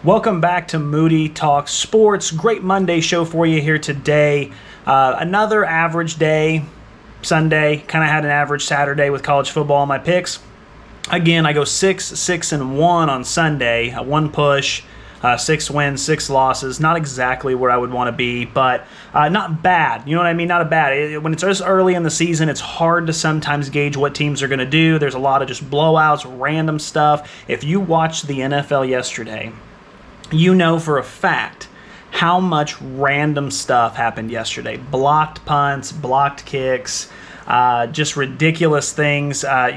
Welcome back to Moody Talk Sports. Great Monday show for you here today. Another average day, Sunday. Kind of had an average Saturday with college football on my picks. Again, I go 6-1 on Sunday. One push, 6 wins, 6 losses. Not exactly where I would want to be, but not bad. You know what I mean? Not a bad. When it's this early in the season, it's hard to sometimes gauge what teams are going to do. There's a lot of just blowouts, random stuff. If you watched the NFL yesterday, you know for a fact how much random stuff happened yesterday. Blocked punts, blocked kicks, just ridiculous things. I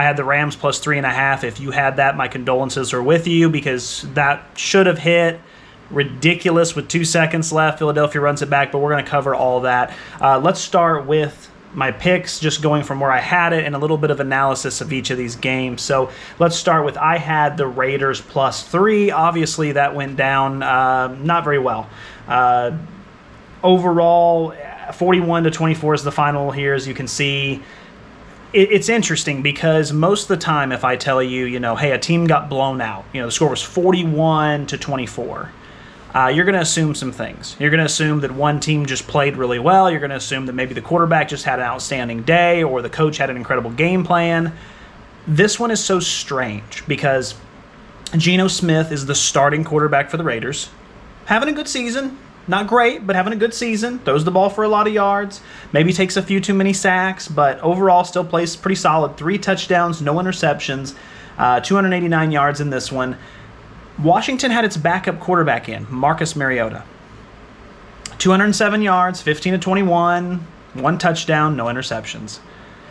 had the Rams plus 3.5. If you had that, my condolences are with you because that should have hit. Ridiculous with 2 seconds left. Philadelphia runs it back, but we're going to cover all that. Let's start with my picks, just going from where I had it and a little bit of analysis of each of these games. So let's start with I had the Raiders plus 3. Obviously, that went down not very well. Overall, 41-24 is the final here, as you can see. It's interesting because most of the time, if I tell you, hey, a team got blown out, the score was 41-24. You're going to assume some things. You're going to assume that one team just played really well. You're going to assume that maybe the quarterback just had an outstanding day or the coach had an incredible game plan. This one is so strange because Geno Smith is the starting quarterback for the Raiders. Having a good season. Not great, but having a good season. Throws the ball for a lot of yards. Maybe takes a few too many sacks, but overall still plays pretty solid. 3 touchdowns, no interceptions, 289 yards in this one. Washington had its backup quarterback in, Marcus Mariota. 207 yards, 15-21, 1 touchdown, no interceptions.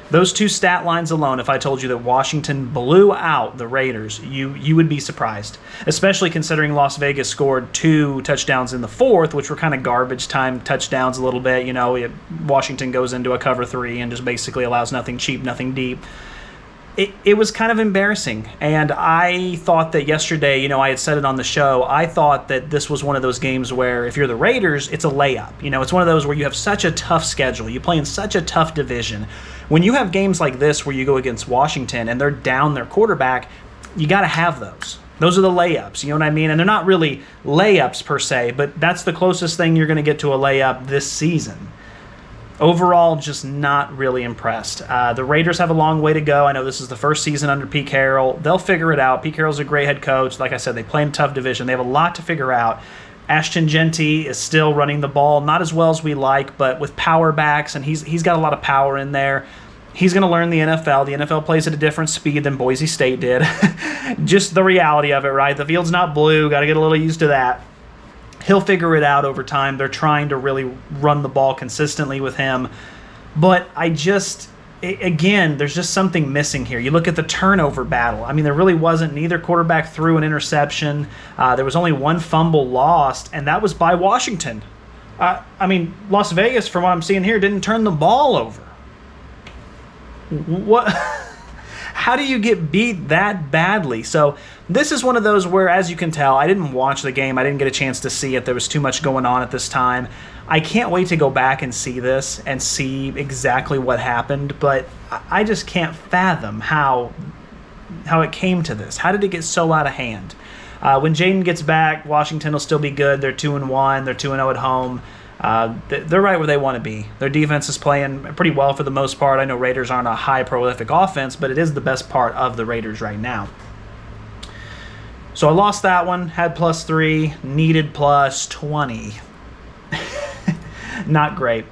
Those 2 stat lines alone, if I told you that Washington blew out the Raiders, you would be surprised. Especially considering Las Vegas scored 2 touchdowns in the fourth, which were kind of garbage time touchdowns a little bit. Washington goes into a cover 3 and just basically allows nothing cheap, nothing deep. It was kind of embarrassing, and I thought that yesterday, I had said it on the show, I thought that this was one of those games where if you're the Raiders, it's a layup. It's one of those where you have such a tough schedule. You play in such a tough division. When you have games like this where you go against Washington and they're down their quarterback, you got to have those. Those are the layups, you know what I mean? And they're not really layups per se, but that's the closest thing you're going to get to a layup this season. Overall, just not really impressed. The Raiders have a long way to go. I know this is the first season under Pete Carroll. They'll figure it out. Pete Carroll's a great head coach. Like I said, they play in a tough division. They have a lot to figure out. Ashton Genty is still running the ball, not as well as we like, but with power backs, and he's got a lot of power in there. He's going to learn the NFL. The NFL plays at a different speed than Boise State did. Just the reality of it, right? The field's not blue. Got to get a little used to that. He'll figure it out over time. They're trying to really run the ball consistently with him. But again, there's just something missing here. You look at the turnover battle. I mean, there really wasn't. Neither quarterback threw an interception. There was only 1 fumble lost, and that was by Washington. Las Vegas, from what I'm seeing here, didn't turn the ball over. What? How do you get beat that badly? So this is one of those where, as you can tell, I didn't watch the game. I didn't get a chance to see it. There was too much going on at this time. I can't wait to go back and see this and see exactly what happened, but I just can't fathom how it came to this. How did it get so out of hand? When Jaden gets back, Washington will still be good. They're 2-1. They're 2-0 at home. They're right where they want to be. Their defense is playing pretty well for the most part. I know Raiders aren't a high prolific offense, but it is the best part of the Raiders right now. So I lost that one, had plus 3, needed plus 20. Not great.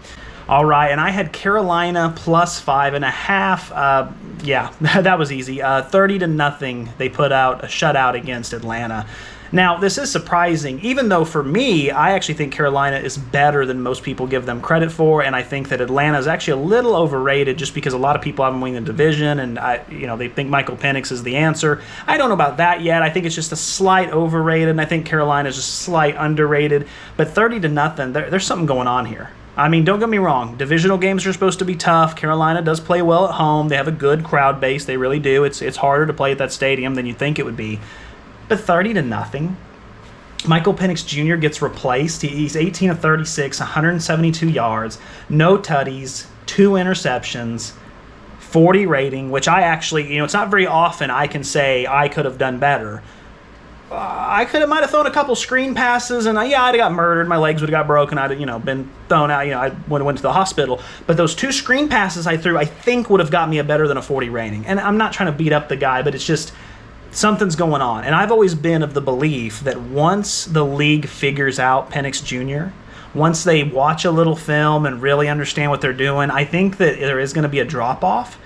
All right, and I had Carolina plus 5.5. Yeah, that was easy. 30-0. They put out a shutout against Atlanta. Now, this is surprising, even though for me, I actually think Carolina is better than most people give them credit for, and I think that Atlanta is actually a little overrated just because a lot of people have them winning the division, and they think Michael Penix is the answer. I don't know about that yet. I think it's just a slight overrated, and I think Carolina is just slight underrated. But 30-0, there's something going on here. I mean, don't get me wrong. Divisional games are supposed to be tough. Carolina does play well at home. They have a good crowd base. They really do. It's harder to play at that stadium than you think it would be. But 30-0. Michael Penix Jr. gets replaced. He's 18 of 36, 172 yards, no tutties, 2 interceptions, 40 rating, which I actually, it's not very often I can say I could have done better. I might have thrown a couple screen passes, and I'd have got murdered. My legs would have got broken. I'd have, been thrown out. I would have went to the hospital. But those 2 screen passes I threw, I think would have got me a better than a 40 rating. And I'm not trying to beat up the guy, but it's just something's going on. And I've always been of the belief that once the league figures out Penix Jr., once they watch a little film and really understand what they're doing, I think that there is going to be a drop-off.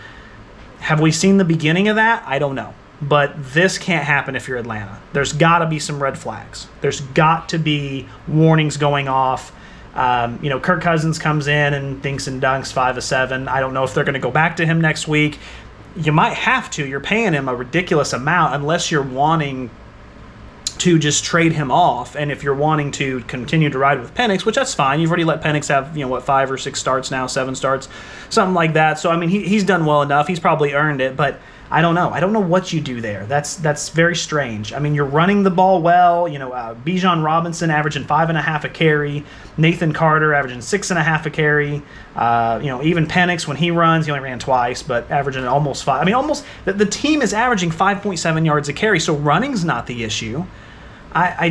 Have we seen the beginning of that? I don't know. But this can't happen if you're Atlanta. There's got to be some red flags. There's got to be warnings going off. Kirk Cousins comes in and thinks and dunks 5 of 7. I don't know if they're going to go back to him next week. You might have to. You're paying him a ridiculous amount unless you're wanting to just trade him off. And if you're wanting to continue to ride with Penix, which that's fine. You've already let Penix have, 5 or 6 starts now, 7 starts, something like that. So, I mean, he's done well enough. He's probably earned it, but I don't know. I don't know what you do there. That's very strange. I mean, you're running the ball well. Bijan Robinson averaging 5.5 a carry. Nathan Carter averaging 6.5 a carry. Even Penix, when he runs, he only ran twice, but averaging almost 5. I mean, almost the team is averaging 5.7 yards a carry, so running's not the issue. I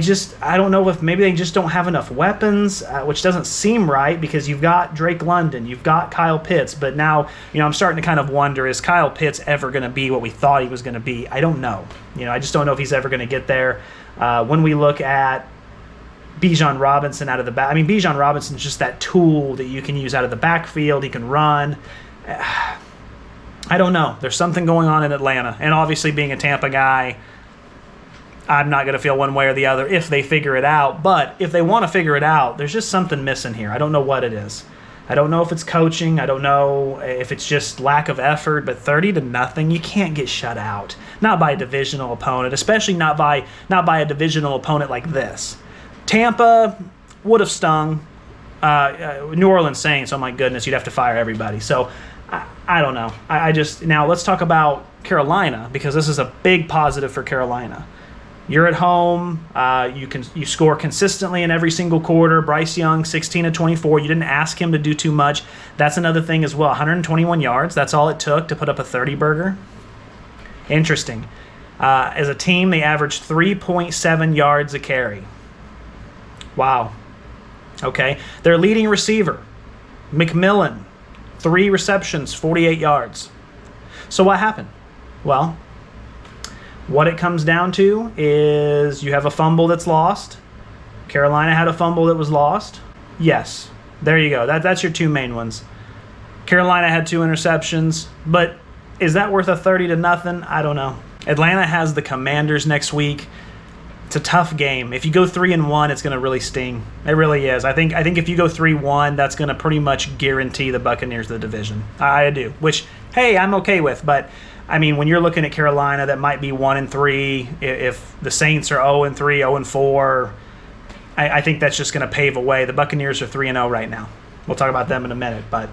don't know if maybe they just don't have enough weapons, which doesn't seem right because you've got Drake London, you've got Kyle Pitts, but now, I'm starting to kind of wonder, is Kyle Pitts ever going to be what we thought he was going to be? I don't know. I just don't know if he's ever going to get there. When we look at Bijan Robinson out of the back, I mean, Bijan Robinson's just that tool that you can use out of the backfield. He can run. I don't know. There's something going on in Atlanta, and obviously being a Tampa guy, I'm not going to feel one way or the other if they figure it out. But if they want to figure it out, there's just something missing here. I don't know what it is. I don't know if it's coaching. I don't know if it's just lack of effort. But 30-0, you can't get shut out. Not by a divisional opponent, especially not by a divisional opponent like this. Tampa would have stung. New Orleans Saints, oh my goodness, you'd have to fire everybody. So I don't know. Now let's talk about Carolina, because this is a big positive for Carolina. You're at home. You score consistently in every single quarter. Bryce Young, 16 of 24. You didn't ask him to do too much. That's another thing as well. 121 yards. That's all it took to put up a 30-burger. Interesting. As a team, they averaged 3.7 yards a carry. Wow. Okay. Their leading receiver, McMillan, 3 receptions, 48 yards. So what happened? Well, what it comes down to is you have a fumble that's lost. Carolina had a fumble that was lost. Yes, there you go. That's your 2 main ones. Carolina had 2 interceptions, but is that worth a 30-0? I don't know. Atlanta has the Commanders next week. It's a tough game. If you go 3-1, it's going to really sting. It really is. I think if you go 3-1, that's going to pretty much guarantee the Buccaneers the division. I do, which, hey, I'm okay with, but I mean, when you're looking at Carolina, that might be 1-3. If the Saints are 0-3, 0-4, I think that's just going to pave a way. The Buccaneers are 3-0 right now. We'll talk about them in a minute, but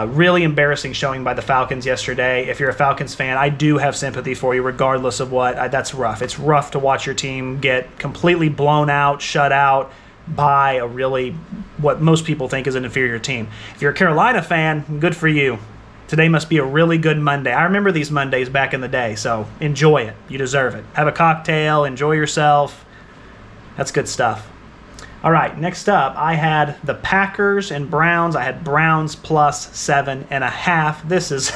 really embarrassing showing by the Falcons yesterday. If you're a Falcons fan, I do have sympathy for you, regardless of what. That's rough. It's rough to watch your team get completely blown out, shut out by a really what most people think is an inferior team. If you're a Carolina fan, good for you. Today must be a really good Monday. I remember these Mondays back in the day, so enjoy it. You deserve it. Have a cocktail, enjoy yourself. That's good stuff. All right, next up, I had the Packers and Browns. I had Browns plus 7.5. This is,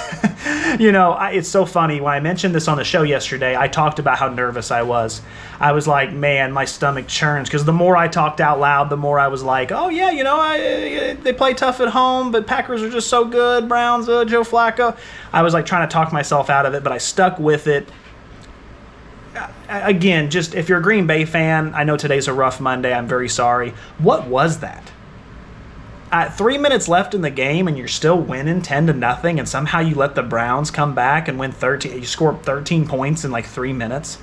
it's so funny. When I mentioned this on the show yesterday, I talked about how nervous I was. I was like, man, my stomach churns. Because the more I talked out loud, the more I was like, oh, yeah, they play tough at home, but Packers are just so good. Browns, Joe Flacco. I was like trying to talk myself out of it, but I stuck with it. Again, just if you're a Green Bay fan, I know today's a rough Monday. I'm very sorry. What was that? 3 minutes left in the game, and you're still winning 10-0, and somehow you let the Browns come back and win 13. You score 13 points in like 3 minutes.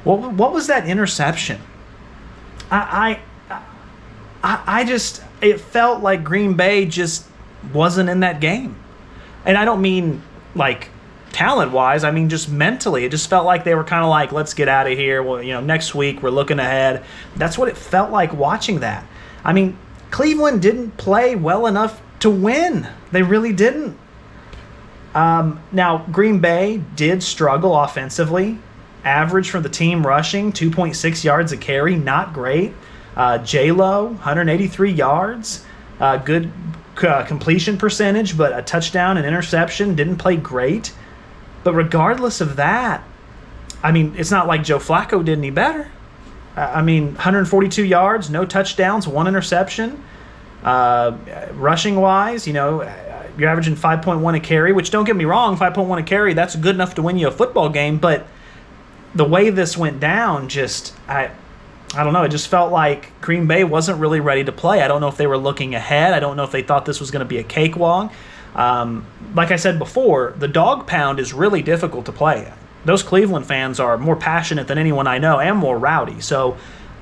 What was that interception? I just, it felt like Green Bay just wasn't in that game, and I don't mean like talent-wise, I mean just mentally. It just felt like they were kind of like, let's get out of here. Well, next week we're looking ahead. That's what it felt like watching that. I mean, Cleveland didn't play well enough to win. They really didn't. Now, Green Bay did struggle offensively. average for the team rushing, 2.6 yards a carry, not great. J-Lo, 183 yards, good completion percentage, but a touchdown and interception, didn't play great. But regardless of that, I mean, it's not like Joe Flacco did any better. 142 yards, no touchdowns, 1 interception. Rushing-wise, you're averaging 5.1 a carry, which don't get me wrong, 5.1 a carry, that's good enough to win you a football game. But the way this went down, I don't know. It just felt like Green Bay wasn't really ready to play. I don't know if they were looking ahead. I don't know if they thought this was going to be a cakewalk. Like I said before, the dog pound is really difficult to play. Those Cleveland fans are more passionate than anyone I know and more rowdy. So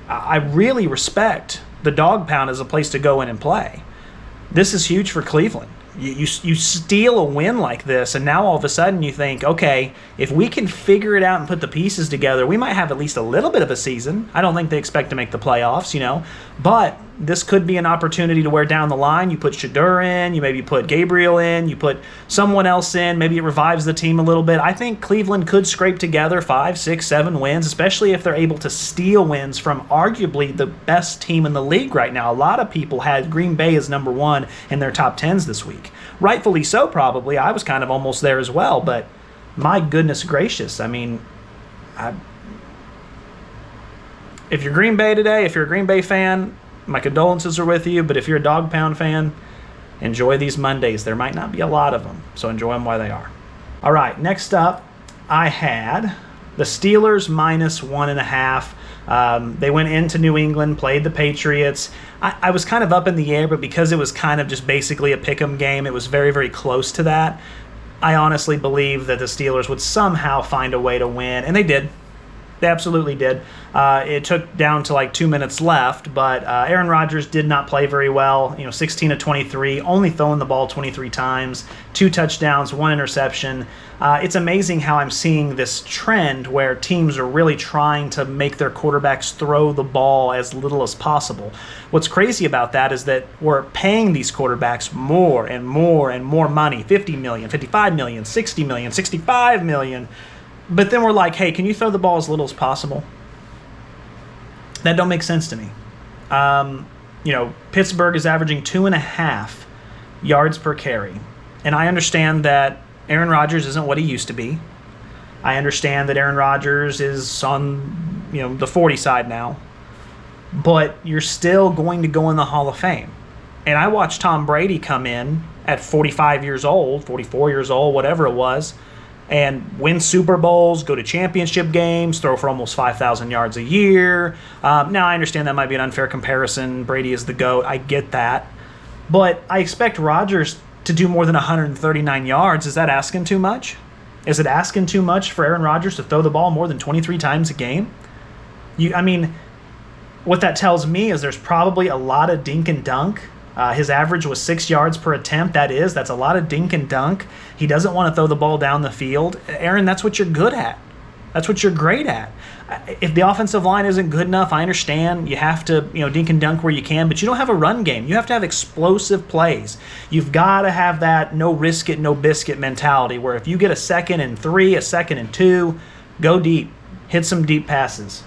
I really respect the dog pound as a place to go in and play. This is huge for Cleveland. You steal a win like this, and now all of a sudden you think, okay, if we can figure it out and put the pieces together, we might have at least a little bit of a season. I don't think they expect to make the playoffs, but this could be an opportunity to where down the line you put Shedeur in, you maybe put Gabriel in, you put someone else in, maybe it revives the team a little bit. I think Cleveland could scrape together 5, 6, 7 wins, especially if they're able to steal wins from arguably the best team in the league right now. A lot of people had Green Bay as number 1 in their top 10s this week. Rightfully so, probably. I was kind of almost there as well, but my goodness gracious, if you're Green Bay today, if you're a Green Bay fan, my condolences are with you, but if you're a Dog Pound fan, enjoy these Mondays. There might not be a lot of them, so enjoy them while they are. All right, next up, I had the Steelers minus 1.5. They went into New England, played the Patriots. I was kind of up in the air, but because it was kind of just basically a pick'em game, it was very, very close to that. I honestly believe that the Steelers would somehow find a way to win, and they did. They absolutely did. It took down to like 2 minutes left, but Aaron Rodgers did not play very well. 16 of 23, only throwing the ball 23 times, 2 touchdowns, 1 interception. It's amazing how I'm seeing this trend where teams are really trying to make their quarterbacks throw the ball as little as possible. What's crazy about that is that we're paying these quarterbacks more and more and more money, $50 million, $55 million, $60 million, $65 million. But then we're like, hey, can you throw the ball as little as possible? That don't make sense to me. Pittsburgh is averaging 2.5 yards per carry. And I understand that Aaron Rodgers isn't what he used to be. I understand that Aaron Rodgers is on, the 40 side now. But you're still going to go in the Hall of Fame. And I watched Tom Brady come in at 45 years old, 44 years old, whatever it was, and win Super Bowls, go to championship games, throw for almost 5,000 yards a year. Now, I understand that might be an unfair comparison. Brady is the GOAT. I get that. But I expect Rodgers to do more than 139 yards. Is that asking too much? Is it asking too much for Aaron Rodgers to throw the ball more than 23 times a game? What that tells me is there's probably a lot of dink and dunk. His average was 6 yards per attempt. That's a lot of dink and dunk. He doesn't want to throw the ball down the field. Aaron, that's what you're good at. That's what you're great at. If the offensive line isn't good enough, I understand you have to, dink and dunk where you can, but you don't have a run game. You have to have explosive plays. You've got to have that no risk it, no biscuit mentality where if you get a 2nd and 3, a 2nd and 2, go deep. Hit some deep passes.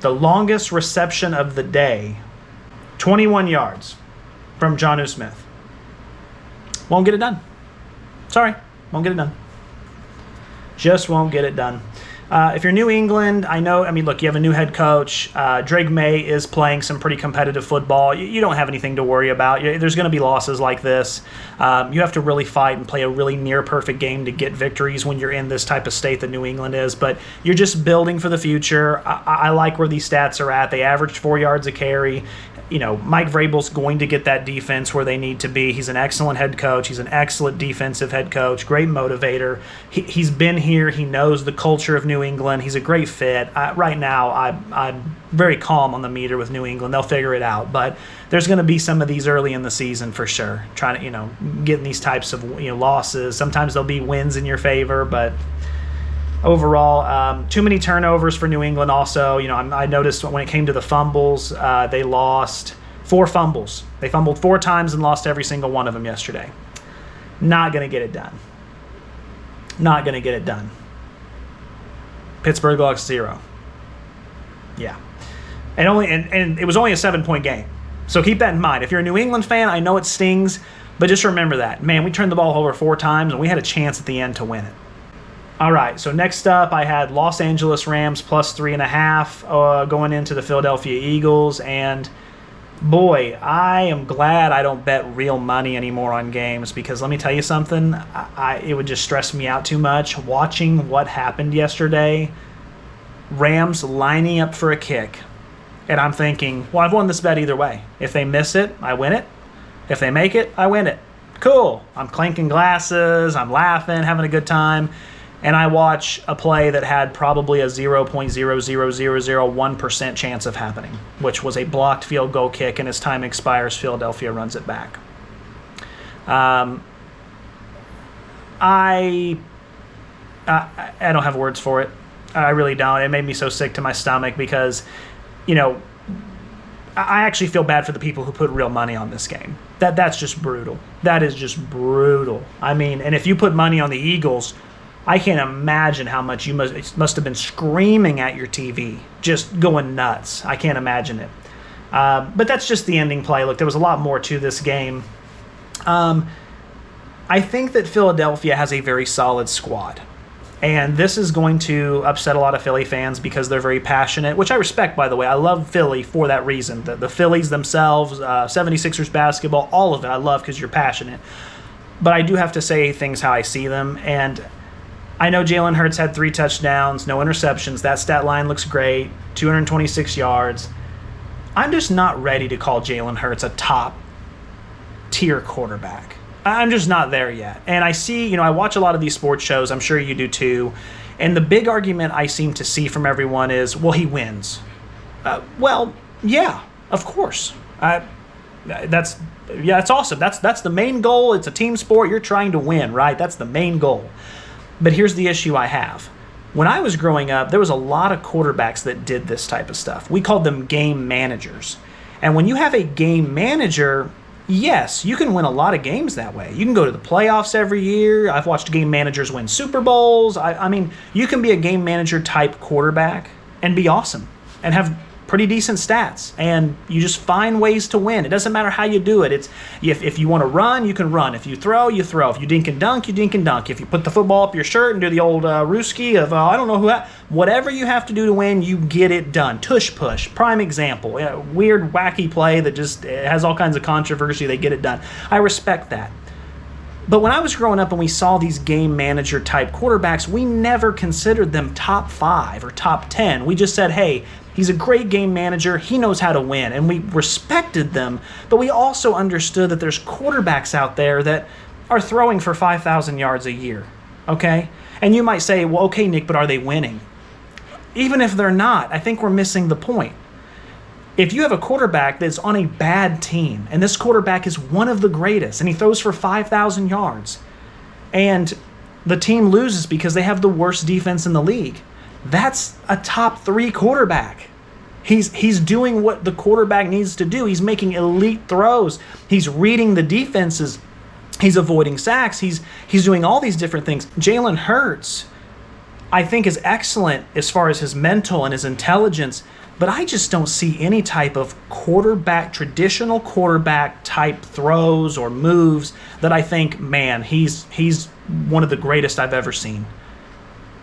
The longest reception of the day, 21 yards. From Jonnu Smith. Won't get it done. Sorry, won't get it done. Just won't get it done. If you're New England, look, you have a new head coach. Drake May is playing some pretty competitive football. You don't have anything to worry about. There's going to be losses like this. You have to really fight and play a really near-perfect game to get victories when you're in this type of state that New England is. But you're just building for the future. I like where these stats are at. They averaged 4 yards a carry. Mike Vrabel's going to get that defense where they need to be. He's an excellent head coach. He's an excellent defensive head coach, great motivator. He's been here. He knows the culture of New England. He's a great fit. Right now, I'm very calm on the meter with New England. They'll figure it out. But there's going to be some of these early in the season for sure, trying to, getting these types of losses. Sometimes there'll be wins in your favor, but overall, too many turnovers for New England also. I noticed when it came to the fumbles, they lost 4 fumbles. They fumbled 4 times and lost every single one of them yesterday. Not going to get it done. Not going to get it done. Pittsburgh lost 0. Yeah. And it was only a 7-point game. So keep that in mind. If you're a New England fan, I know it stings, but just remember that. Man, we turned the ball over 4 times, and we had a chance at the end to win it. All right, so next up, I had Los Angeles Rams plus 3.5 going into the Philadelphia Eagles. And boy, I am glad I don't bet real money anymore on games, because let me tell you something, it would just stress me out too much. Watching what happened yesterday, Rams lining up for a kick, and I'm thinking, well, I've won this bet either way. If they miss it, I win it. If they make it, I win it. Cool. I'm clinking glasses, I'm laughing, having a good time. And I watch a play that had probably a 0.00001% chance of happening, which was a blocked field goal kick, and as time expires, Philadelphia runs it back. I don't have words for it. I really don't. It made me so sick to my stomach because, I actually feel bad for the people who put real money on this game. That's just brutal. That is just brutal. I mean, and if you put money on the Eagles, I can't imagine how much you must have been screaming at your TV, just going nuts. I can't imagine it. But that's just the ending play. Look, there was a lot more to this game. I think that Philadelphia has a very solid squad. And this is going to upset a lot of Philly fans because they're very passionate, which I respect, by the way. I love Philly for that reason. The Phillies themselves, 76ers basketball, all of it I love because you're passionate. But I do have to say things how I see them. And I know Jalen Hurts had 3 touchdowns, no interceptions. That stat line looks great, 226 yards. I'm just not ready to call Jalen Hurts a top-tier quarterback. I'm just not there yet. And I see, I watch a lot of these sports shows. I'm sure you do too. And the big argument I seem to see from everyone is, well, he wins. Well, yeah, of course. That's awesome. That's the main goal. It's a team sport. You're trying to win, right? That's the main goal. But here's the issue I have. When I was growing up, there was a lot of quarterbacks that did this type of stuff. We called them game managers. And when you have a game manager, yes, you can win a lot of games that way. You can go to the playoffs every year. I've watched game managers win Super Bowls. I mean, you can be a game manager type quarterback and be awesome and have pretty decent stats, and you just find ways to win. It doesn't matter how you do it. It's if you want to run, you can run. If you throw, you throw. If you dink and dunk, you dink and dunk. If you put the football up your shirt and do the old Ruski of I don't know who, whatever you have to do to win, you get it done. Tush push, prime example. Weird, wacky play that just has all kinds of controversy. They get it done. I respect that. But when I was growing up and we saw these game manager type quarterbacks, we never considered them top 5 or top 10. We just said, hey, he's a great game manager. He knows how to win. And we respected them. But we also understood that there's quarterbacks out there that are throwing for 5,000 yards a year. Okay? And you might say, well, okay, Nick, but are they winning? Even if they're not, I think we're missing the point. If you have a quarterback that's on a bad team, and this quarterback is one of the greatest, and he throws for 5,000 yards, and the team loses because they have the worst defense in the league, that's a top 3 quarterback. He's doing what the quarterback needs to do. He's making elite throws. He's reading the defenses. He's avoiding sacks. He's doing all these different things. Jalen Hurts, I think, is excellent as far as his mental and his intelligence, but I just don't see any type of traditional quarterback type throws or moves that I think, man, he's one of the greatest I've ever seen.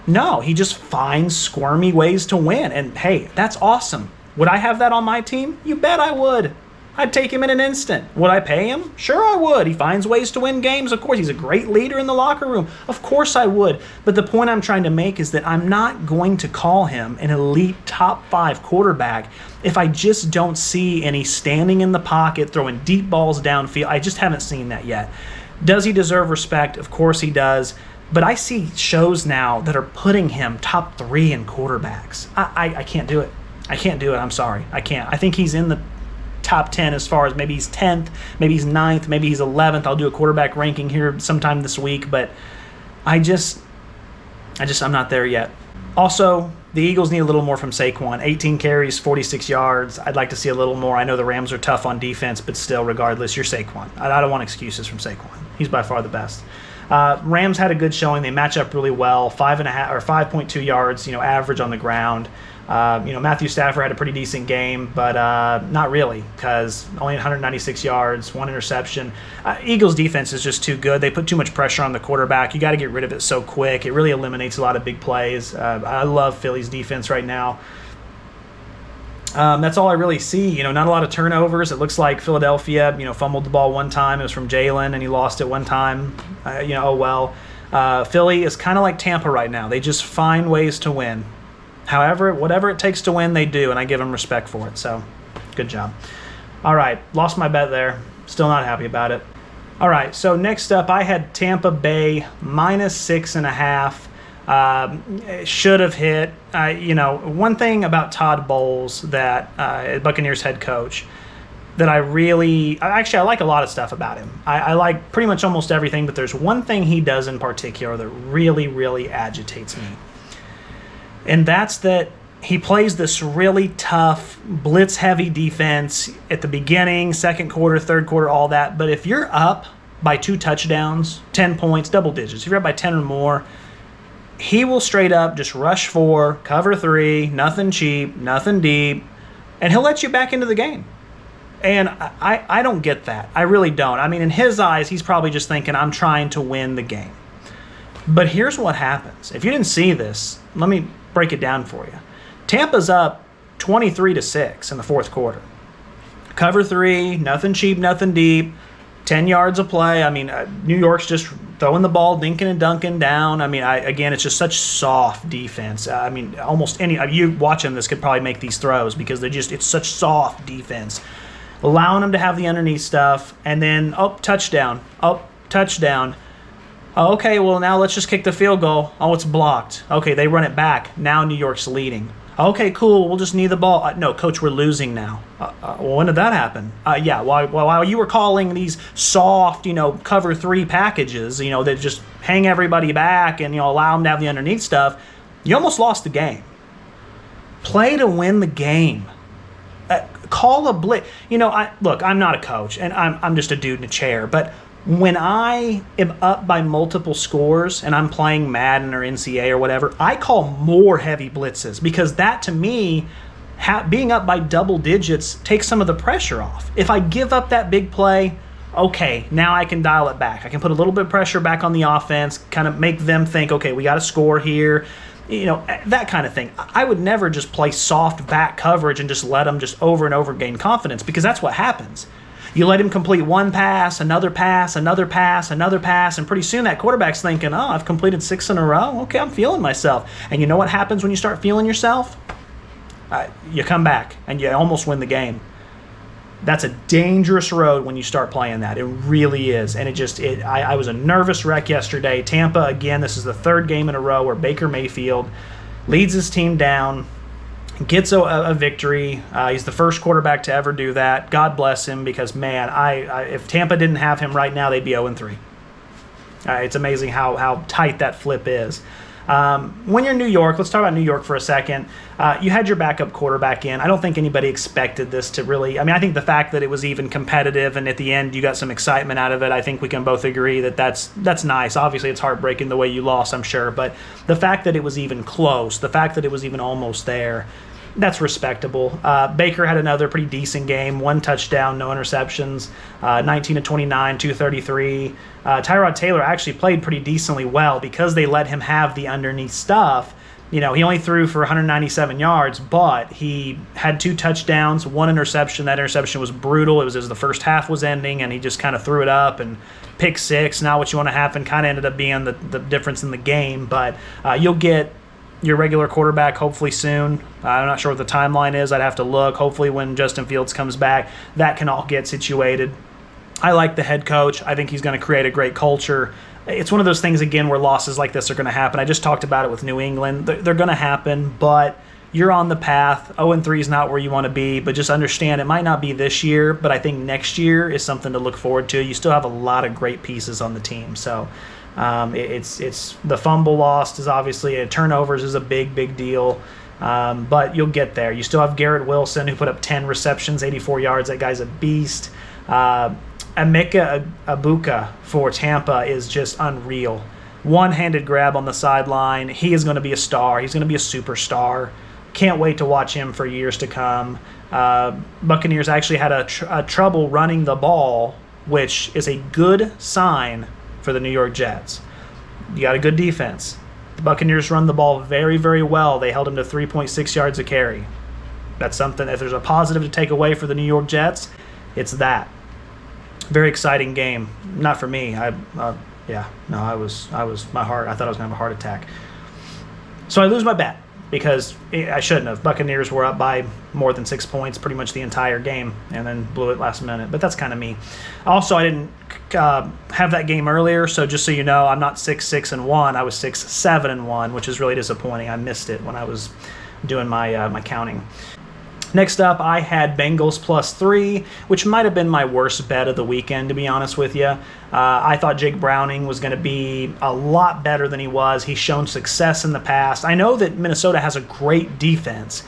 No, he just finds squirmy ways to win. And hey, that's awesome. Would I have that on my team? You bet I would. I'd take him in an instant. Would I pay him? Sure I would. He finds ways to win games. Of course, he's a great leader in the locker room. Of course I would. But the point I'm trying to make is that I'm not going to call him an elite top 5 quarterback if I just don't see any standing in the pocket, throwing deep balls downfield. I just haven't seen that yet. Does he deserve respect? Of course he does. But I see shows now that are putting him top 3 in quarterbacks. I can't do it. I can't do it. I'm sorry. I can't. I think he's in the top 10 as far as maybe he's 10th, maybe he's 9th, maybe he's 11th. I'll do a quarterback ranking here sometime this week, but I'm not there yet. Also, the Eagles need a little more from Saquon. 18 carries, 46 yards. I'd like to see a little more. I know the Rams are tough on defense, but still, regardless, you're Saquon. I don't want excuses from Saquon. He's by far the best. Rams had a good showing. They match up really well. 5.5 or 5.2 yards, average on the ground. Matthew Stafford had a pretty decent game, but not really, because only 196 yards, 1 interception. Eagles' defense is just too good. They put too much pressure on the quarterback. You got to get rid of it so quick. It really eliminates a lot of big plays. I love Philly's defense right now. That's all I really see. Not a lot of turnovers. It looks like Philadelphia, fumbled the ball one time. It was from Jalen, and he lost it one time. Oh well. Philly is kind of like Tampa right now. They just find ways to win. However, whatever it takes to win, they do, and I give them respect for it. So, good job. All right, lost my bet there. Still not happy about it. All right, so next up, I had Tampa Bay -6.5. Should have hit. One thing about Todd Bowles, that Buccaneers head coach, that I like a lot of stuff about him. I like pretty much almost everything, but there's one thing he does in particular that really, really agitates me. And that's that he plays this really tough, blitz-heavy defense at the beginning, second quarter, third quarter, all that. But if you're up by 2 touchdowns, 10 points, double digits, if you're up by 10 or more, he will straight up just rush 4, cover 3, nothing cheap, nothing deep, and he'll let you back into the game. And I don't get that. I really don't. I mean, in his eyes, he's probably just thinking, I'm trying to win the game. But here's what happens. If you didn't see this, let me break it down for you. Tampa's up 23-6 in the fourth quarter. Cover 3, nothing cheap, nothing deep, 10 yards of play. I mean, New York's just throwing the ball, dinking and dunking down. I mean, again, it's just such soft defense. I mean, almost you watching this could probably make these throws because it's such soft defense. Allowing them to have the underneath stuff, and then, touchdown. Okay, well, now let's just kick the field goal. Oh, it's blocked. Okay, they run it back. Now New York's leading. Okay, cool. We'll just need the ball. No, coach, we're losing now. Well, when did that happen? While you were calling these soft, cover 3 packages, that just hang everybody back and, allow them to have the underneath stuff, you almost lost the game. Play to win the game. Call a blitz. I'm not a coach, and I'm just a dude in a chair, but when I am up by multiple scores and I'm playing Madden or NCAA or whatever, I call more heavy blitzes because that, to me, being up by double digits takes some of the pressure off. If I give up that big play, okay, now I can dial it back. I can put a little bit of pressure back on the offense, kind of make them think, okay, we got to score here, that kind of thing. I would never just play soft back coverage and just let them just over and over gain confidence, because that's what happens. You let him complete one pass, another pass, another pass, another pass, and pretty soon that quarterback's thinking, oh, I've completed 6 in a row. Okay, I'm feeling myself. And you know what happens when you start feeling yourself? You come back, and you almost win the game. That's a dangerous road when you start playing that. It really is. And I was a nervous wreck yesterday. Tampa, again, this is the 3rd game in a row where Baker Mayfield leads his team down, gets a victory. He's the first quarterback to ever do that. God bless him, because, man, if Tampa didn't have him right now, they'd be 0-3. It's amazing how tight that flip is. When you're in New York, let's talk about New York for a second. You had your backup quarterback in. I don't think anybody expected this to really – I think the fact that it was even competitive and at the end you got some excitement out of it, I think we can both agree that that's nice. Obviously, it's heartbreaking the way you lost, I'm sure. But the fact that it was even close, the fact that it was even almost there, that's respectable. Baker had another pretty decent game, 1 touchdown, no interceptions, 19 of 29, 233. Tyrod Taylor actually played pretty decently well because they let him have the underneath stuff. He only threw for 197 yards, but he had 2 touchdowns, 1 interception. That interception was brutal. It was as the first half was ending, and he just kind of threw it up and pick 6. Not what you want to happen. Kind of ended up being the difference in the game, but you'll get your regular quarterback hopefully soon. I'm not sure what the timeline is. I'd have to look. Hopefully when Justin Fields comes back, that can all get situated. I like the head coach. I think he's going to create a great culture. It's one of those things, again, where losses like this are going to happen. I just talked about it with New England. They're going to happen, but you're on the path. 0-3 is not where you want to be, but just understand it might not be this year, but I think next year is something to look forward to. You still have a lot of great pieces on the team, so it's the fumble lost is obviously turnovers is a big deal, but you'll get there. You still have Garrett Wilson, who put up 10 receptions, 84 yards. That guy's a beast. Emeka Abuka for Tampa is just unreal. One-handed grab on the sideline. He is going to be a star. He's going to be a superstar. Can't wait to watch him for years to come. Buccaneers actually had a trouble running the ball, which is a good sign for the New York Jets. You got a good defense. The Buccaneers run the ball very, very well. They held him to 3.6 yards a carry. That's something, if there's a positive to take away for the New York Jets, it's that. Very exciting game. Not for me. I thought I was going to have a heart attack. So I lose my bet because I shouldn't have. Buccaneers were up by more than 6 points pretty much the entire game and then blew it last minute. But that's kind of me. Also, I didn't have that game earlier, so just so you know, I'm not 6-6-1. I was 6-7-1, which is really disappointing. I missed it when I was doing my counting. Next up, I had Bengals +3, which might have been my worst bet of the weekend, to be honest with you. I thought Jake Browning was going to be a lot better than he was. He's shown success in the past. I know that Minnesota has a great defense,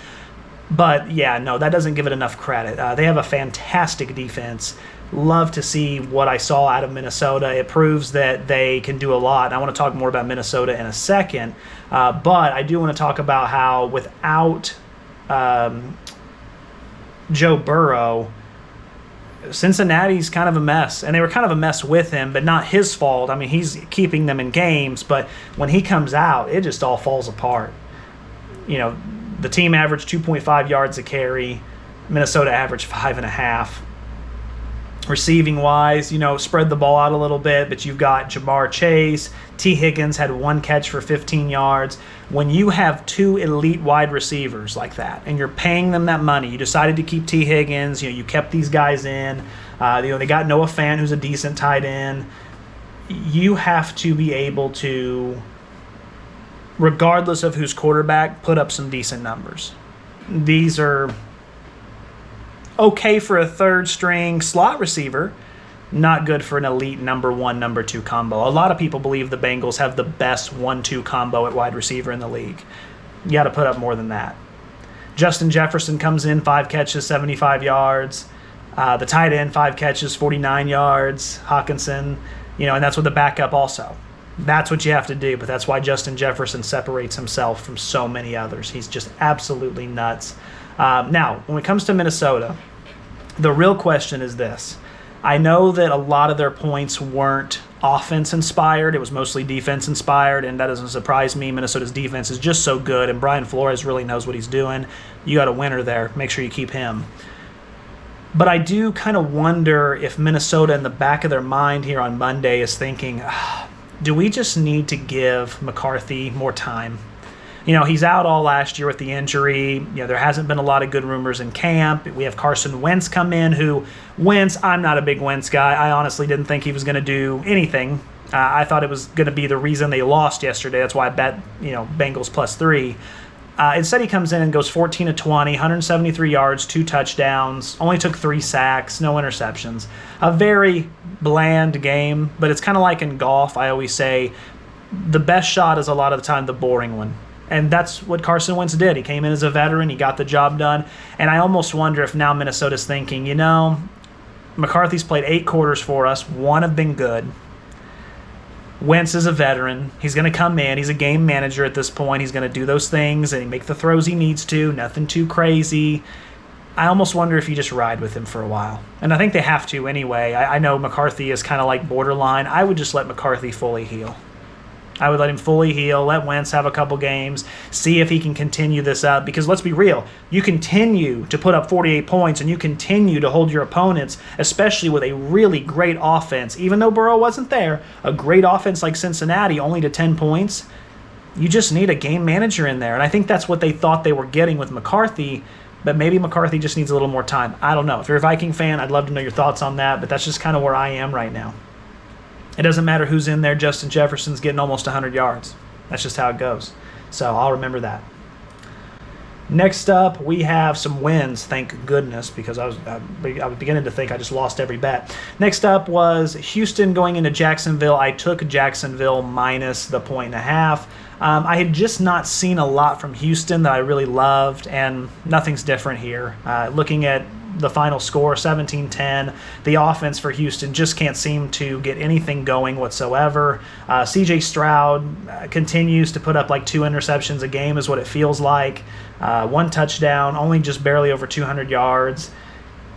but yeah, no, that doesn't give it enough credit. They have a fantastic defense. Love to see what I saw out of Minnesota. It proves that they can do a lot. I want to talk more about Minnesota in a second, but I do want to talk about how without Joe Burrow, Cincinnati's kind of a mess, and they were kind of a mess with him, but not his fault. I mean, he's keeping them in games, but when he comes out, it just all falls apart. You know, the team averaged 2.5 yards a carry. Minnesota averaged 5.5. Receiving-wise, spread the ball out a little bit, but you've got Jamar Chase. T. Higgins had 1 catch for 15 yards. When you have 2 elite wide receivers like that, and you're paying them that money, you decided to keep T. Higgins, you kept these guys in. They got Noah Fant, who's a decent tight end. You have to be able to, regardless of who's quarterback, put up some decent numbers. These are okay for a third-string slot receiver, not good for an elite number 1, number 2 combo. A lot of people believe the Bengals have the best 1-2 combo at wide receiver in the league. You got to put up more than that. Justin Jefferson comes in, 5 catches, 75 yards. The tight end, 5 catches, 49 yards. Hawkinson, and that's with the backup also. That's what you have to do, but that's why Justin Jefferson separates himself from so many others. He's just absolutely nuts. Now, when it comes to Minnesota, the real question is this. I know that a lot of their points weren't offense-inspired. It was mostly defense-inspired, and that doesn't surprise me. Minnesota's defense is just so good, and Brian Flores really knows what he's doing. You got a winner there. Make sure you keep him. But I do kind of wonder if Minnesota, in the back of their mind here on Monday, is thinking, do we just need to give McCarthy more time? He's out all last year with the injury. There hasn't been a lot of good rumors in camp. We have Carson Wentz come in, I'm not a big Wentz guy. I honestly didn't think he was going to do anything. I thought it was going to be the reason they lost yesterday. That's why I bet, Bengals +3. Instead, he comes in and goes 14-20, 173 yards, 2 touchdowns, only took 3 sacks, no interceptions. A very bland game, but it's kind of like in golf. I always say the best shot is a lot of the time the boring one. And that's what Carson Wentz did. He came in as a veteran. He got the job done. And I almost wonder if now Minnesota's thinking, McCarthy's played 8 quarters for us. 1 have been good. Wentz is a veteran. He's going to come in. He's a game manager at this point. He's going to do those things and make the throws he needs to. Nothing too crazy. I almost wonder if you just ride with him for a while. And I think they have to anyway. I know McCarthy is kind of like borderline. I would just let McCarthy fully heal. I would let him fully heal, let Wentz have a couple games, see if he can continue this up. Because let's be real, you continue to put up 48 points and you continue to hold your opponents, especially with a really great offense. Even though Burrow wasn't there, a great offense like Cincinnati, only to 10 points. You just need a game manager in there. And I think that's what they thought they were getting with McCarthy, but maybe McCarthy just needs a little more time. I don't know. If you're a Viking fan, I'd love to know your thoughts on that, but that's just kind of where I am right now. It doesn't matter who's in there. Justin Jefferson's getting almost 100 yards. That's just how it goes. So I'll remember that. Next up, we have some wins, thank goodness, because I was beginning to think I just lost every bet. Next up was Houston going into Jacksonville. I took Jacksonville minus the 1.5. I had just not seen a lot from Houston that I really loved, and nothing's different here. Looking at the final score, 17-10. The offense for Houston just can't seem to get anything going whatsoever. C.J. Stroud continues to put up like 2 interceptions a game is what it feels like. 1 touchdown, only just barely over 200 yards.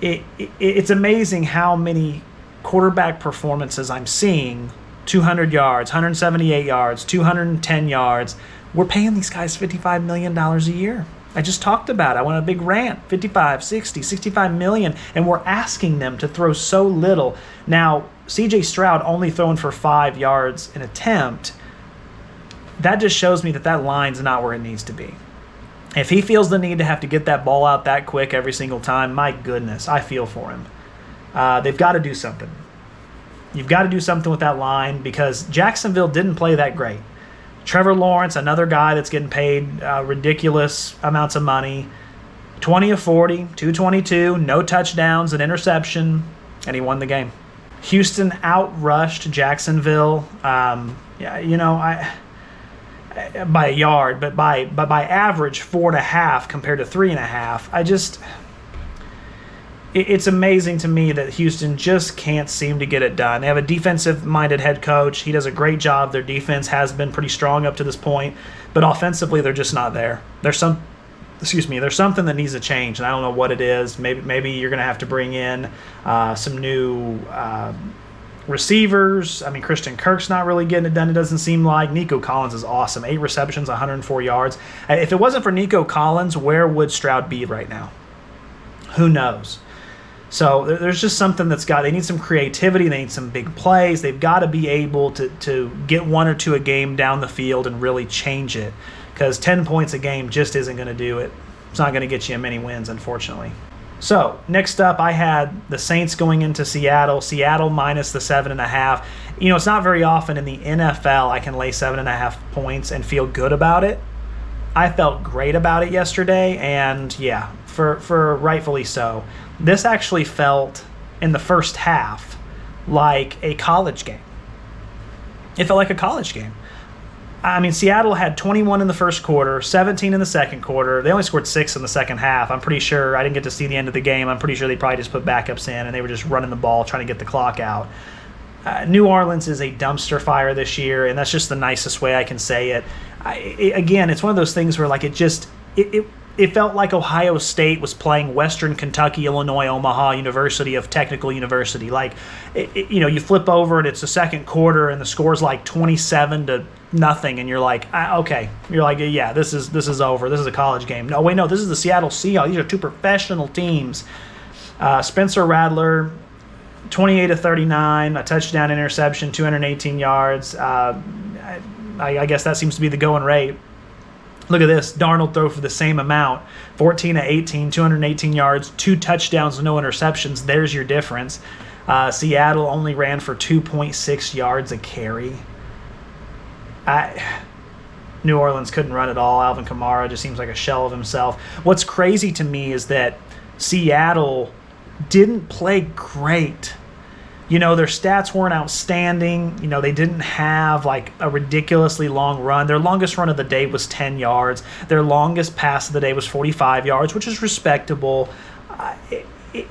It's amazing how many quarterback performances I'm seeing. 200 yards, 178 yards, 210 yards. We're paying these guys $55 million a year. I just talked about it. I went on a big rant. 55, 60, 65 million, and we're asking them to throw so little. Now, C.J. Stroud only throwing for 5 yards an attempt. That just shows me that line's not where it needs to be. If he feels the need to have to get that ball out that quick every single time, my goodness, I feel for him. They've got to do something. You've got to do something with that line because Jacksonville didn't play that great. Trevor Lawrence, another guy that's getting paid ridiculous amounts of money, 20 of 40, 222, no touchdowns, an interception, and he won the game. Houston outrushed Jacksonville. By a yard, but by average 4.5 compared to 3.5. It's amazing to me that Houston just can't seem to get it done. They have a defensive-minded head coach. He does a great job. Their defense has been pretty strong up to this point, but offensively they're just not there. There's something that needs to change, and I don't know what it is. Maybe you're going to have to bring in some new receivers. I mean, Christian Kirk's not really getting it done, it doesn't seem like. Nico Collins is awesome. 8 receptions, 104 yards. If it wasn't for Nico Collins, where would Stroud be right now? Who knows? So there's just something they need some creativity. They need some big plays. They've got to be able to get 1 or 2 a game down the field and really change it because 10 points a game just isn't going to do it. It's not going to get you many wins, unfortunately. So next up, I had the Saints going into Seattle. Seattle minus the 7.5. It's not very often in the NFL I can lay 7.5 points and feel good about it. I felt great about it yesterday, and yeah, for rightfully so. This actually felt, in the first half, like a college game. It felt like a college game. I mean, Seattle had 21 in the first quarter, 17 in the second quarter. They only scored 6 in the second half. I'm pretty sure, I didn't get to see the end of the game. I'm pretty sure they probably just put backups in, and they were just running the ball, trying to get the clock out. New Orleans is a dumpster fire this year, and that's just the nicest way I can say it. Again, it's one of those things where like it felt like Ohio State was playing Western Kentucky, Illinois, Omaha University of Technical University. Like, you flip over and it's the second quarter and the score's like 27-0, and you're like, okay. You're like, yeah, this is over. This is a college game. No, wait, no, this is the Seattle Seahawks. These are 2 professional teams. Spencer Rattler, 28 of 39, a touchdown, interception, 218 yards. I guess that seems to be the going rate. Look at this. Darnold threw for the same amount. 14 of 18, 218 yards, 2 touchdowns, no interceptions. There's your difference. Seattle only ran for 2.6 yards a carry. New Orleans couldn't run at all. Alvin Kamara just seems like a shell of himself. What's crazy to me is that Seattle didn't play great. Their stats weren't outstanding. They didn't have like a ridiculously long run. Their longest run of the day was 10 yards. Their longest pass of the day was 45 yards, which is respectable.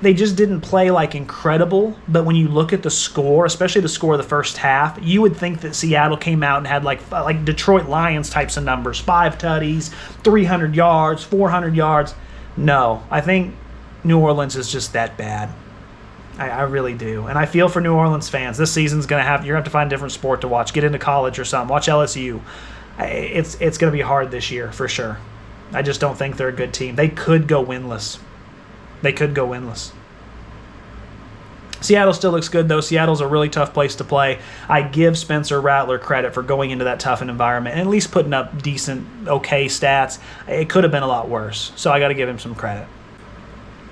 They just didn't play like incredible. But when you look at the score, especially the score of the first half, you would think that Seattle came out and had like Detroit Lions types of numbers, 5 tutties, 300 yards, 400 yards. No, I think New Orleans is just that bad. I really do. And I feel for New Orleans fans. This season's you're going to have to find a different sport to watch. Get into college or something. Watch LSU. It's going to be hard this year for sure. I just don't think they're a good team. They could go winless. Seattle still looks good, though. Seattle's a really tough place to play. I give Spencer Rattler credit for going into that tough environment and at least putting up decent, okay stats. It could have been a lot worse, so I got to give him some credit.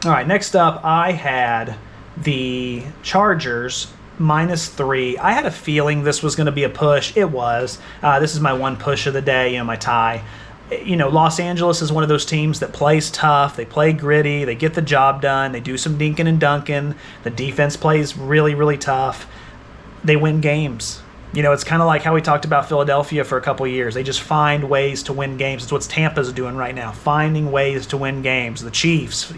All right, next up, I had the Chargers -3. I had a feeling this was going to be a push. It was. This is my one push of the day, my tie. Los Angeles is one of those teams that plays tough. They play gritty. They get the job done. They do some dinking and dunking. The defense plays really, really tough. They win games. It's kind of like how we talked about Philadelphia for a couple of years. They just find ways to win games. It's what Tampa's doing right now, finding ways to win games. The Chiefs,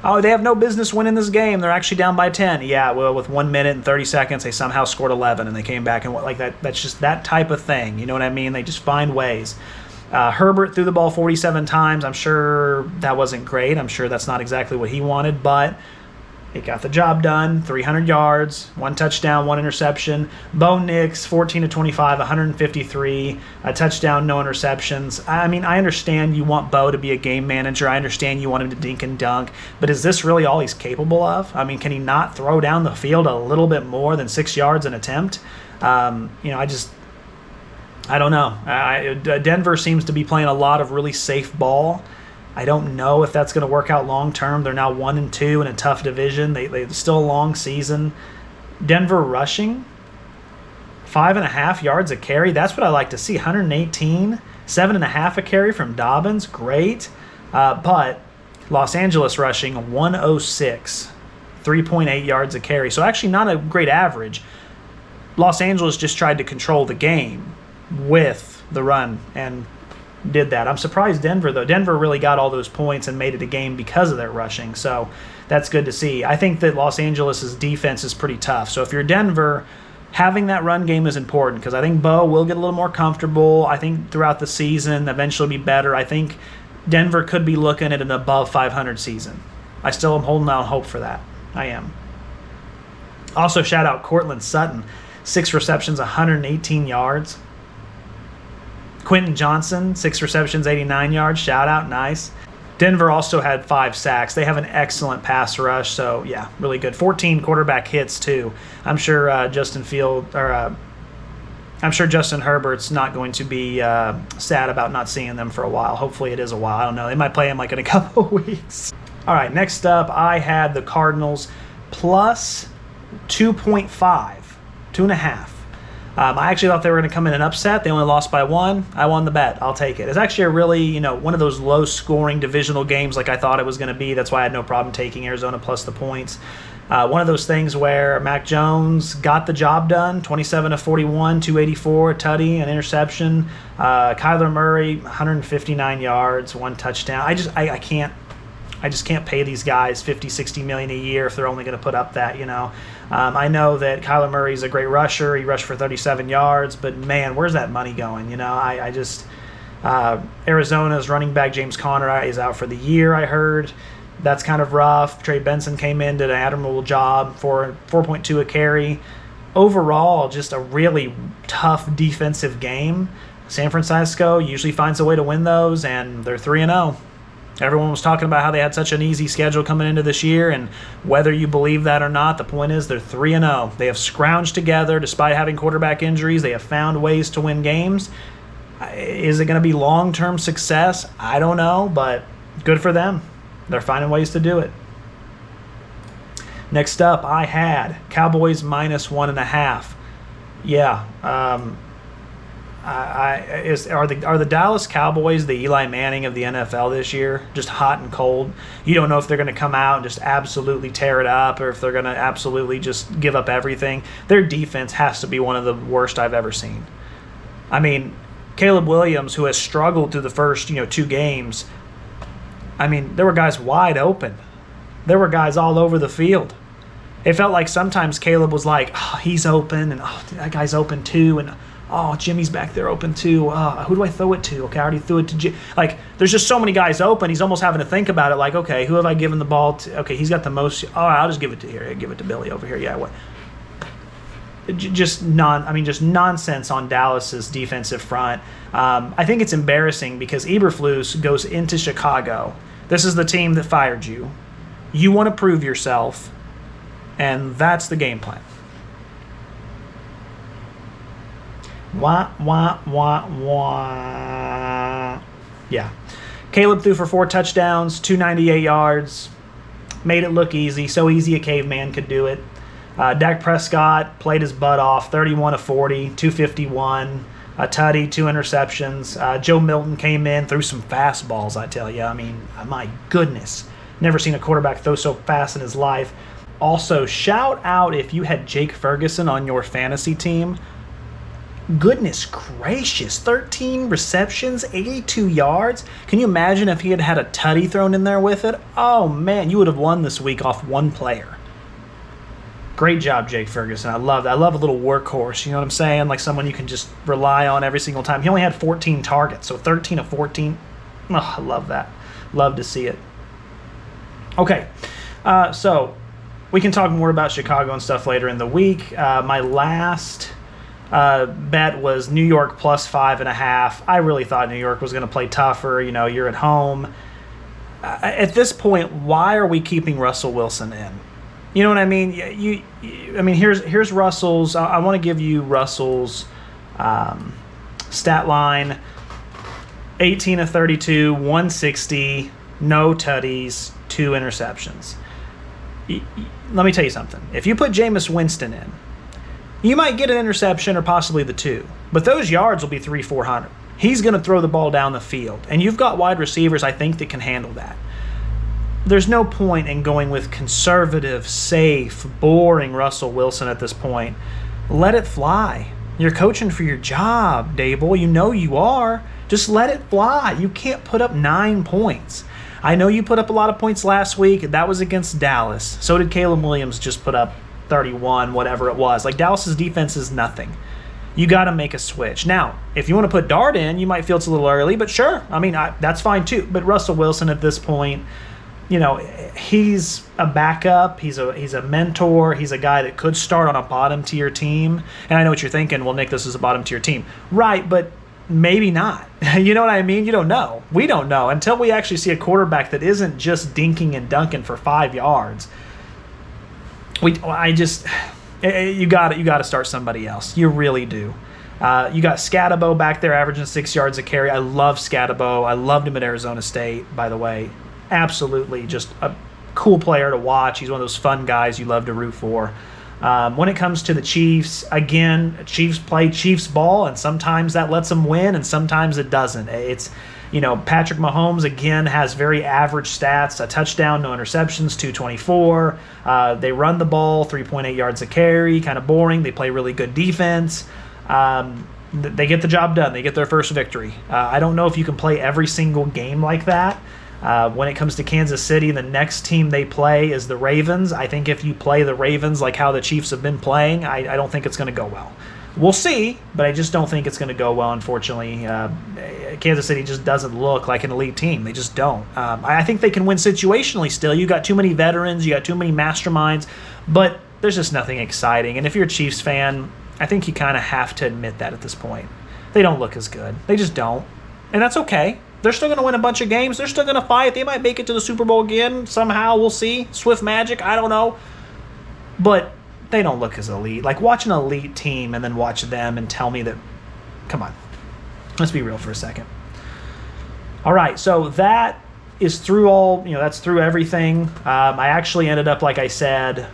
Oh, they have no business winning this game. They're actually down by 10. Yeah, well, with 1 minute and 30 seconds, they somehow scored 11, and they came back and like that. That's just that type of thing. You know what I mean? They just find ways. Herbert threw the ball 47 times. I'm sure that wasn't great. I'm sure that's not exactly what he wanted, but it got the job done. 300 yards, 1 touchdown, 1 interception. Bo Nix, 14 to 25, 153, a touchdown, no interceptions. I mean, I understand you want Bo to be a game manager. I understand you want him to dink and dunk. But is this really all he's capable of? I mean, can he not throw down the field a little bit more than 6 yards an attempt? I don't know. Denver seems to be playing a lot of really safe ball. I don't know if that's going to work out long term. They're now 1-2 in a tough division. They still a long season. Denver rushing 5.5 yards a carry. That's what I like to see. 118, 7.5 a carry from Dobbins. Great. But Los Angeles rushing 106, 3.8 yards a carry. So actually not a great average. Los Angeles just tried to control the game with the run and did that. I'm surprised Denver, though. Denver really got all those points and made it a game because of their rushing, so that's good to see. I think that Los Angeles' defense is pretty tough. So if you're Denver, having that run game is important because I think Bo will get a little more comfortable. I think throughout the season, eventually be better. I think Denver could be looking at an above 500 season. I still am holding out hope for that. I am. Also, shout out Cortland Sutton. 6 receptions, 118 yards. Quentin Johnson, 6 receptions, 89 yards. Shout out, nice. Denver also had 5 sacks. They have an excellent pass rush, so yeah, really good. 14 quarterback hits too. I'm sure Justin Herbert's not going to be sad about not seeing them for a while. Hopefully it is a while. I don't know. They might play him like in a couple of weeks. All right, next up, I had the Cardinals plus 2.5, 2.5. I actually thought they were going to come in and upset. They only lost by 1. I won the bet. I'll take it. It's actually a really, one of those low-scoring divisional games like I thought it was going to be. That's why I had no problem taking Arizona plus the points. One of those things where Mac Jones got the job done, 27 to 41, 284, a tutty, an interception. Kyler Murray, 159 yards, 1 touchdown. I just can't pay these guys $50-60 million a year if they're only going to put up that, I know that Kyler Murray's a great rusher. He rushed for 37 yards, but man, where's that money going? Arizona's running back James Conner is out for the year, I heard. That's kind of rough. Trey Benson came in, did an admirable job for 4.2 a carry. Overall, just a really tough defensive game. San Francisco usually finds a way to win those, and they're 3-0. Everyone was talking about how they had such an easy schedule coming into this year, and whether you believe that or not, the point is they're 3-0. They have scrounged together despite having quarterback injuries. They have found ways to win games. Is it going to be long-term success? I don't know, but good for them. They're finding ways to do it. Next up, I had Cowboys minus 1.5. Yeah, are the Dallas Cowboys the Eli Manning of the NFL this year? Just hot and cold. You don't know if they're going to come out and just absolutely tear it up or if they're going to absolutely just give up everything. Their defense has to be one of the worst I've ever seen. I mean, Caleb Williams, who has struggled through the first 2 games, I mean, there were guys wide open. There were guys all over the field. It felt like sometimes Caleb was like, oh, he's open, and oh, that guy's open too, and oh, Jimmy's back there open too. Who do I throw it to? Okay, I already threw it to Jimmy. Like, there's just so many guys open. He's almost having to think about it. Like, okay, who have I given the ball to? Okay, he's got the most. Oh, I'll just give it to here. Give it to Billy over here. Yeah, what? Just nonsense on Dallas's defensive front. I think it's embarrassing because Eberflus goes into Chicago. This is the team that fired you. You want to prove yourself, and that's the game plan. Wah, wah, wah, wah. Yeah. Caleb threw for 4 touchdowns, 298 yards. Made it look easy. So easy a caveman could do it. Dak Prescott played his butt off, 31 of 40, 251. A tutty, 2 interceptions. Joe Milton came in, threw some fastballs, I tell you. I mean, my goodness. Never seen a quarterback throw so fast in his life. Also, shout out if you had Jake Ferguson on your fantasy team. Goodness gracious, 13 receptions, 82 yards. Can you imagine if he had had a tutty thrown in there with it? Oh man, you would have won this week off one player. Great job, Jake Ferguson. I love that. I love a little workhorse, you know what I'm saying? Like someone you can just rely on every single time. He only had 14 targets, so 13 of 14. Oh, I love that. Love to see it. Okay, so we can talk more about Chicago and stuff later in the week. My last bet was New York plus 5.5. I really thought New York was going to play tougher. You know, you're at home. At this point, why are we keeping Russell Wilson in? You know what I mean? Here's Russell's. I want to give you Russell's stat line: 18 of 32, 160, no tutties, 2 interceptions. Let me tell you something. If you put Jameis Winston in, you might get an interception or possibly the 2, but those yards will be 300-400. He's going to throw the ball down the field, and you've got wide receivers, I think, that can handle that. There's no point in going with conservative, safe, boring Russell Wilson at this point. Let it fly. You're coaching for your job, Dable. You know you are. Just let it fly. You can't put up 9 points. I know you put up a lot of points last week. That was against Dallas. So did Caleb Williams, just put up 31, whatever it was. Like, Dallas's defense is nothing. You got to make a switch. Now, if you want to put Dart in, you might feel it's a little early, but sure. That's fine too. But Russell Wilson at this point, you know, he's a backup. He's a mentor. He's a guy that could start on a bottom-tier team. And I know what you're thinking. Well, Nick, this is a bottom-tier team. Right, but maybe not. You know what I mean? You don't know. We don't know. Until we actually see a quarterback that isn't just dinking and dunking for 5 yards. You got to start somebody else. You really do. You got Scatabo back there averaging 6 yards a carry. I love Scatabo. I loved him at Arizona State, by the way. Absolutely just a cool player to watch. He's one of those fun guys you love to root for. When it comes to the Chiefs, again, Chiefs play Chiefs ball, and sometimes that lets them win, and sometimes it doesn't. It's, you know, Patrick Mahomes, again, has very average stats: a touchdown, no interceptions, 224. They run the ball, 3.8 yards a carry, kind of boring. They play really good defense. They get the job done. They get their first victory. I don't know if you can play every single game like that. When it comes to Kansas City, the next team they play is the Ravens. I think if you play the Ravens like how the Chiefs have been playing, I don't think it's going to go well. We'll see, but I just don't think it's going to go well, unfortunately. Kansas City just doesn't look like an elite team. They just don't. I think they can win situationally still. You got too many veterans. You got too many masterminds, but there's just nothing exciting. And if you're a Chiefs fan, I think you kind of have to admit that at this point. They don't look as good. They just don't. And that's okay. They're still going to win a bunch of games. They're still going to fight. They might make it to the Super Bowl again somehow. We'll see. Swift magic. I don't know. But they don't look as elite. Like, watch an elite team and then watch them and tell me that. Come on. Let's be real for a second. All right. So that is through all, that's through everything. I actually ended up, like I said,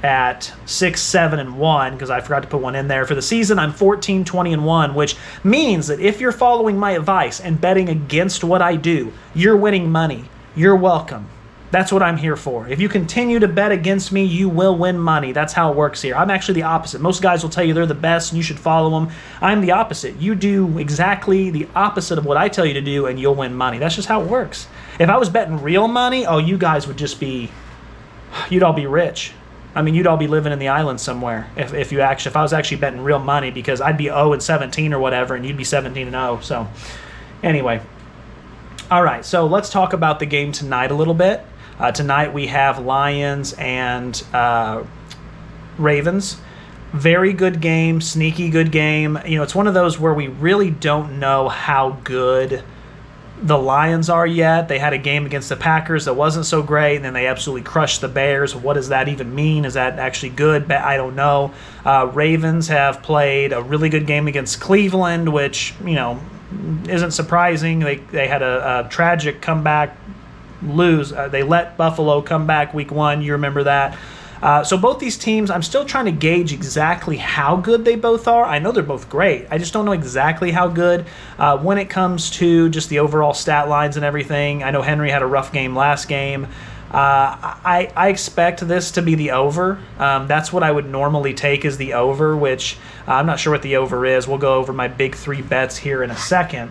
at 6-7-1 because I forgot to put one in there. For the season, I'm 14-20-1, which means that if you're following my advice and betting against what I do, you're winning money. You're welcome. That's what I'm here for. If you continue to bet against me, you will win money. That's how it works here. I'm actually the opposite. Most guys will tell you they're the best and you should follow them. I'm the opposite. You do exactly the opposite of what I tell you to do and you'll win money. That's just how it works. If I was betting real money, you guys would just you'd all be rich. I mean, you'd all be living in the island somewhere if I was actually betting real money, because I'd be 0-17 or whatever, and you'd be 17-0. So, anyway, all right. So let's talk about the game tonight a little bit. Tonight we have Lions and Ravens. Very good game, sneaky good game. It's one of those where we really don't know how good the Lions are yet. They had a game against the Packers that wasn't so great, and then they absolutely crushed the Bears. What does that even mean? Is that actually good? I don't know. Ravens have played a really good game against Cleveland, which, isn't surprising. They had a tragic comeback lose. They let Buffalo come back week 1. You remember that. So both these teams, I'm still trying to gauge exactly how good they both are. I know they're both great. I just don't know exactly how good when it comes to just the overall stat lines and everything. I know Henry had a rough game last game. I expect this to be the over. That's what I would normally take as the over, which I'm not sure what the over is. We'll go over my big 3 bets here in a second.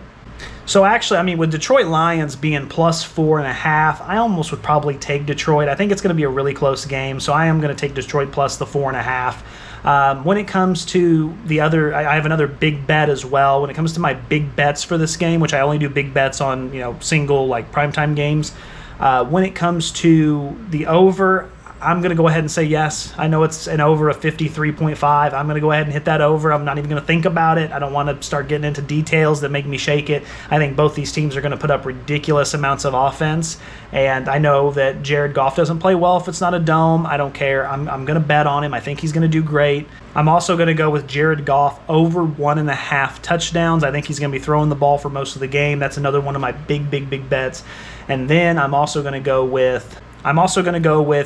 So actually, I mean, with Detroit Lions being plus 4.5, I almost would probably take Detroit. I think it's going to be a really close game, so I am going to take Detroit plus the 4.5. When it comes to the other, I have another big bet as well. When it comes to my big bets for this game, which I only do big bets on, single like primetime games. When it comes to the over, I'm going to go ahead and say yes. I know it's an over of 53.5. I'm going to go ahead and hit that over. I'm not even going to think about it. I don't want to start getting into details that make me shake it. I think both these teams are going to put up ridiculous amounts of offense. And I know that Jared Goff doesn't play well if it's not a dome. I don't care. I'm going to bet on him. I think he's going to do great. I'm also going to go with Jared Goff over 1.5 touchdowns. I think he's going to be throwing the ball for most of the game. That's another one of my big bets. And then I'm also going to go with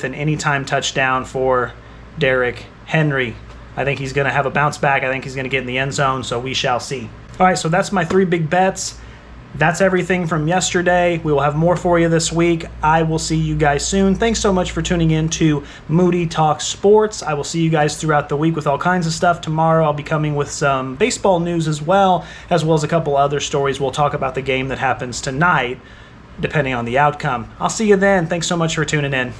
an anytime touchdown for Derrick Henry. I think he's going to have a bounce back. I think he's going to get in the end zone, so we shall see. All right, so that's my 3 big bets. That's everything from yesterday. We will have more for you this week. I will see you guys soon. Thanks so much for tuning in to Moody Talk Sports. I will see you guys throughout the week with all kinds of stuff. Tomorrow I'll be coming with some baseball news as well as a couple other stories. We'll talk about the game that happens tonight, depending on the outcome. I'll see you then. Thanks so much for tuning in.